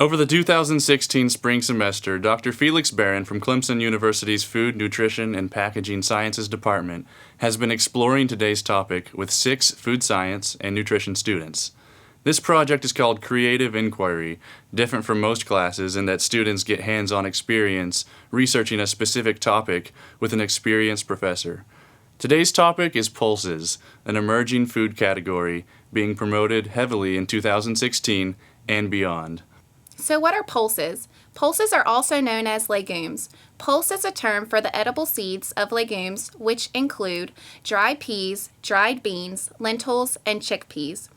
Over the 2016 spring semester, Dr. Felix Barron from Clemson University's Food, Nutrition, and Packaging Sciences Department has been exploring today's topic with 6 food science and nutrition students. This project is called Creative Inquiry, different from most classes in that students get hands-on experience researching a specific topic with an experienced professor. Today's topic is pulses, an emerging food category being promoted heavily in 2016 and beyond. So what are pulses? Pulses are also known as legumes. Pulse is a term for the edible seeds of legumes, which include dried peas, dried beans, lentils, and chickpeas.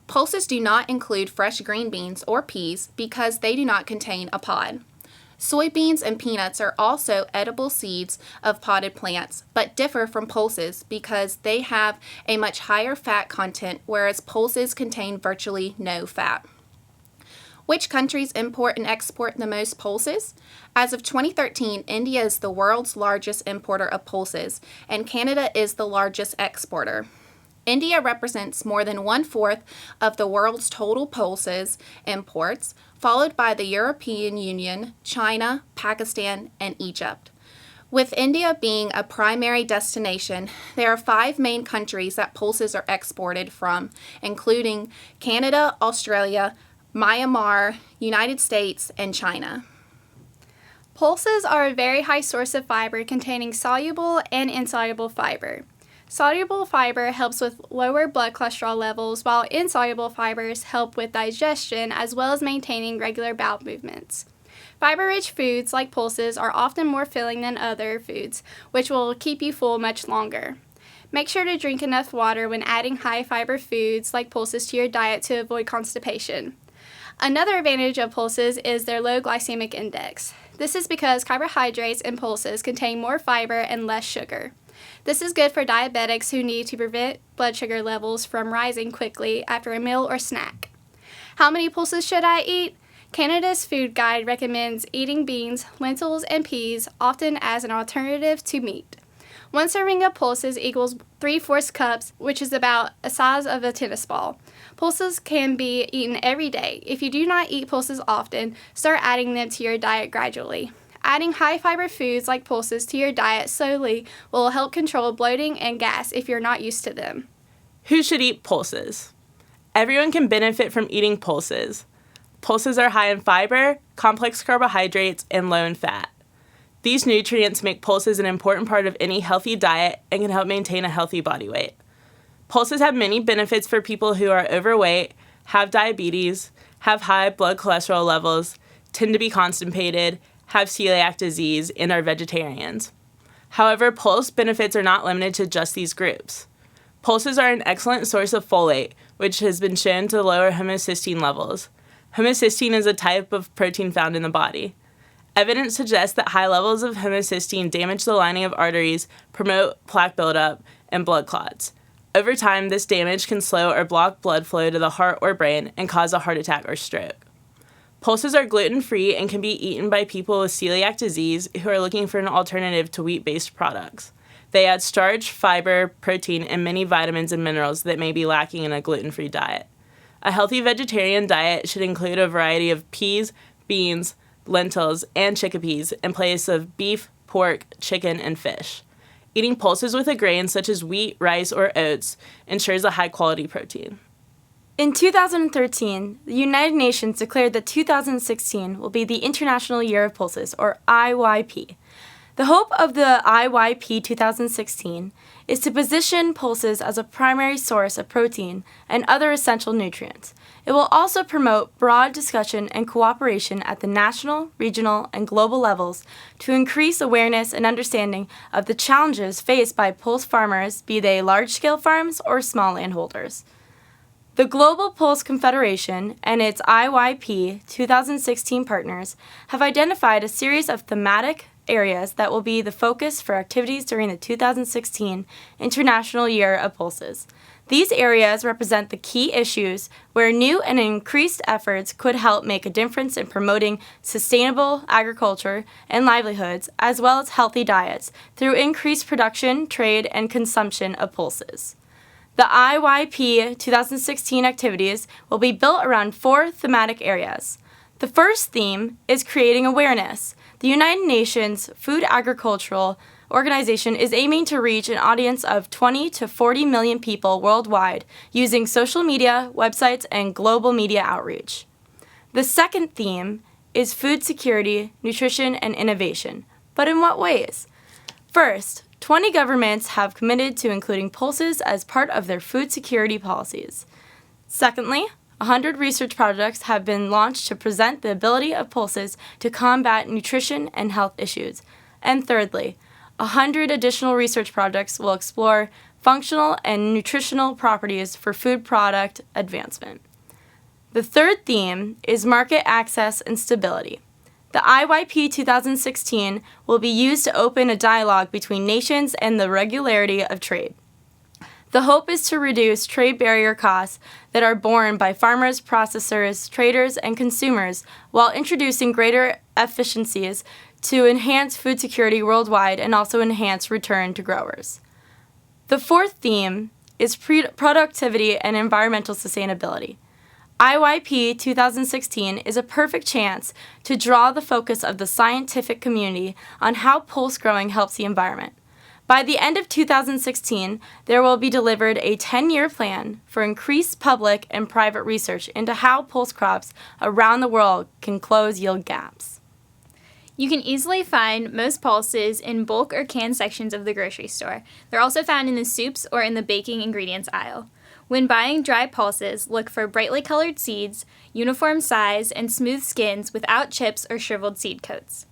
Pulses do not include fresh green beans or peas because they do not contain a pod. Soybeans and peanuts are also edible seeds of potted plants, but differ from pulses because they have a much higher fat content, whereas pulses contain virtually no fat. Which countries import and export the most pulses? As of 2013, India is the world's largest importer of pulses, and Canada is the largest exporter. India represents more than 1/4 of the world's total pulses imports, followed by the European Union, China, Pakistan, and Egypt. With India being a primary destination, there are 5 main countries that pulses are exported from, including Canada, Australia, Myanmar, United States, and China. Pulses are a very high source of fiber containing soluble and insoluble fiber. Soluble fiber helps with lower blood cholesterol levels, while insoluble fibers help with digestion as well as maintaining regular bowel movements. Fiber-rich foods like pulses are often more filling than other foods, which will keep you full much longer. Make sure to drink enough water when adding high-fiber foods like pulses to your diet to avoid constipation. Another advantage of pulses is their low glycemic index. This is because carbohydrates in pulses contain more fiber and less sugar. This is good for diabetics who need to prevent blood sugar levels from rising quickly after a meal or snack. How many pulses should I eat? Canada's Food Guide recommends eating beans, lentils, and peas often as an alternative to meat. 1 serving of pulses equals 3/4 cups, which is about the size of a tennis ball. Pulses can be eaten every day. If you do not eat pulses often, start adding them to your diet gradually. Adding high-fiber foods like pulses to your diet slowly will help control bloating and gas if you're not used to them. Who should eat pulses? Everyone can benefit from eating pulses. Pulses are high in fiber, complex carbohydrates, and low in fat. These nutrients make pulses an important part of any healthy diet and can help maintain a healthy body weight. Pulses have many benefits for people who are overweight, have diabetes, have high blood cholesterol levels, tend to be constipated, have celiac disease, and are vegetarians. However, pulse benefits are not limited to just these groups. Pulses are an excellent source of folate, which has been shown to lower homocysteine levels. Homocysteine is a type of protein found in the body. Evidence suggests that high levels of homocysteine damage the lining of arteries, promote plaque buildup, and blood clots. Over time, this damage can slow or block blood flow to the heart or brain and cause a heart attack or stroke. Pulses are gluten-free and can be eaten by people with celiac disease who are looking for an alternative to wheat-based products. They add starch, fiber, protein, and many vitamins and minerals that may be lacking in a gluten-free diet. A healthy vegetarian diet should include a variety of peas, beans, lentils, and chickpeas in place of beef, pork, chicken, and fish. Eating pulses with a grain such as wheat, rice, or oats ensures a high-quality protein. In 2013, the United Nations declared that 2016 will be the International Year of Pulses, or IYP. The hope of the IYP 2016 is to position pulses as a primary source of protein and other essential nutrients. It will also promote broad discussion and cooperation at the national, regional, and global levels to increase awareness and understanding of the challenges faced by pulse farmers, be they large-scale farms or small landholders. The Global Pulse Confederation and its IYP 2016 partners have identified a series of thematic areas that will be the focus for activities during the 2016 International Year of Pulses. These areas represent the key issues where new and increased efforts could help make a difference in promoting sustainable agriculture and livelihoods, as well as healthy diets, through increased production, trade, and consumption of pulses. The IYP 2016 activities will be built around 4 thematic areas. The first theme is creating awareness. The United Nations Food Agricultural Organization is aiming to reach an audience of 20 to 40 million people worldwide using social media, websites, and global media outreach. The second theme is food security, nutrition, and innovation. But in what ways? First, 20 governments have committed to including pulses as part of their food security policies. Secondly, 100 research projects have been launched to present the ability of pulses to combat nutrition and health issues. And thirdly, 100 additional research projects will explore functional and nutritional properties for food product advancement. The third theme is market access and stability. The IYP 2016 will be used to open a dialogue between nations and the regularity of trade. The hope is to reduce trade barrier costs that are borne by farmers, processors, traders, and consumers while introducing greater efficiencies to enhance food security worldwide and also enhance return to growers. The fourth theme is productivity and environmental sustainability. IYP 2016 is a perfect chance to draw the focus of the scientific community on how pulse growing helps the environment. By the end of 2016, there will be delivered a 10-year plan for increased public and private research into how pulse crops around the world can close yield gaps. You can easily find most pulses in bulk or canned sections of the grocery store. They're also found in the soups or in the baking ingredients aisle. When buying dry pulses, look for brightly colored seeds, uniform size, and smooth skins without chips or shriveled seed coats.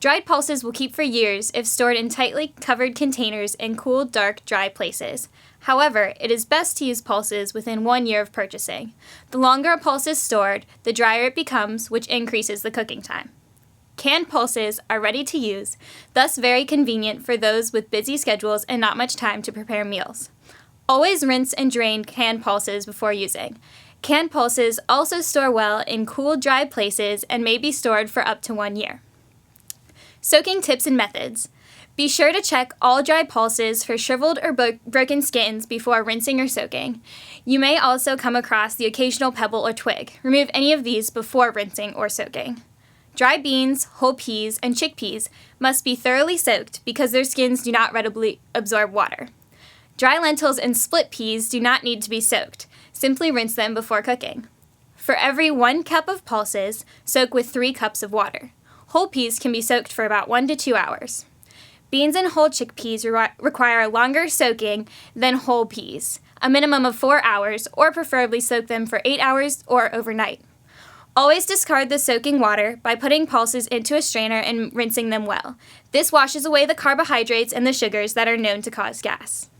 Dried pulses will keep for years if stored in tightly covered containers in cool, dark, dry places. However, it is best to use pulses within 1 year of purchasing. The longer a pulse is stored, the drier it becomes, which increases the cooking time. Canned pulses are ready to use, thus very convenient for those with busy schedules and not much time to prepare meals. Always rinse and drain canned pulses before using. Canned pulses also store well in cool, dry places and may be stored for up to 1 year. Soaking tips and methods. Be sure to check all dry pulses for shriveled or broken skins before rinsing or soaking. You may also come across the occasional pebble or twig. Remove any of these before rinsing or soaking. Dry beans, whole peas, and chickpeas must be thoroughly soaked because their skins do not readily absorb water. Dry lentils and split peas do not need to be soaked. Simply rinse them before cooking. For every 1 cup of pulses, soak with 3 cups of water. Whole peas can be soaked for about 1 to 2 hours. Beans and whole chickpeas require longer soaking than whole peas, a minimum of 4 hours, or preferably soak them for 8 hours or overnight. Always discard the soaking water by putting pulses into a strainer and rinsing them well. This washes away the carbohydrates and the sugars that are known to cause gas.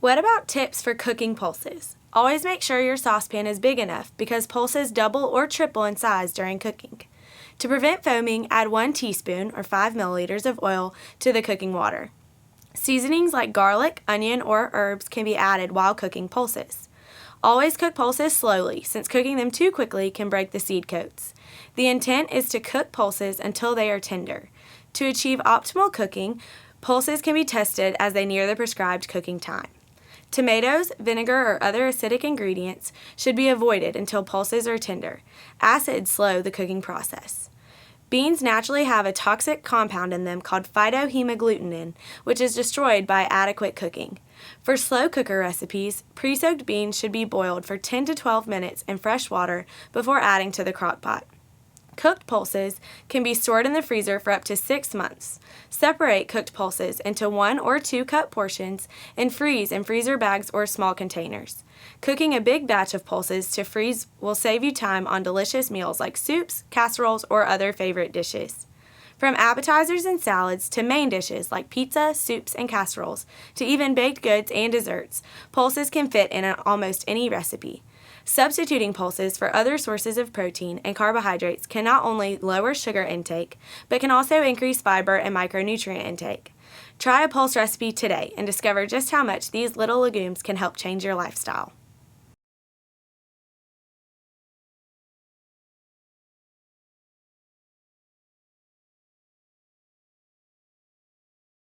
What about tips for cooking pulses? Always make sure your saucepan is big enough because pulses double or triple in size during cooking. To prevent foaming, add 1 teaspoon or 5 milliliters of oil to the cooking water. Seasonings like garlic, onion, or herbs can be added while cooking pulses. Always cook pulses slowly, since cooking them too quickly can break the seed coats. The intent is to cook pulses until they are tender. To achieve optimal cooking, pulses can be tested as they near the prescribed cooking time. Tomatoes, vinegar, or other acidic ingredients should be avoided until pulses are tender. Acids slow the cooking process. Beans naturally have a toxic compound in them called phytohemagglutinin, which is destroyed by adequate cooking. For slow cooker recipes, pre-soaked beans should be boiled for 10 to 12 minutes in fresh water before adding to the crock pot. Cooked pulses can be stored in the freezer for up to 6 months. Separate cooked pulses into 1 or 2 cup portions and freeze in freezer bags or small containers. Cooking a big batch of pulses to freeze will save you time on delicious meals like soups, casseroles, or other favorite dishes. From appetizers and salads to main dishes like pizza, soups, and casseroles, to even baked goods and desserts, pulses can fit in almost any recipe. Substituting pulses for other sources of protein and carbohydrates can not only lower sugar intake, but can also increase fiber and micronutrient intake. Try a pulse recipe today and discover just how much these little legumes can help change your lifestyle.